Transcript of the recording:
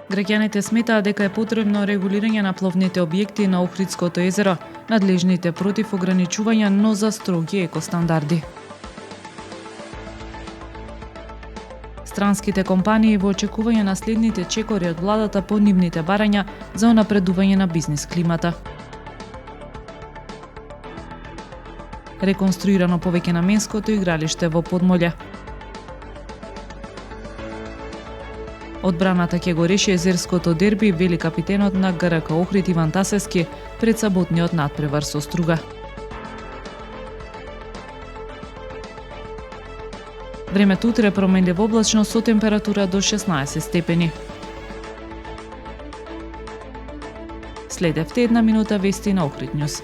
Граѓаните сметаат дека е потребно регулирање на пловните објекти на Охридското езеро, надлежните против ограничување, но за строги екостандарди. Странските компании во очекување на следните чекори од владата по нивните барања за унапредување на бизнис климата. Реконструирано повеќе наменското игралиште во Подмоле. Одбраната ќе го реши езерското дерби, вели капитенот на ГРК Охрид Иван Тасевски пред саботниот натпревар со Струга. Времето утре променливо облачно со температура до 16 степени. Следевте 1 минута вести на Охрид Ньюс.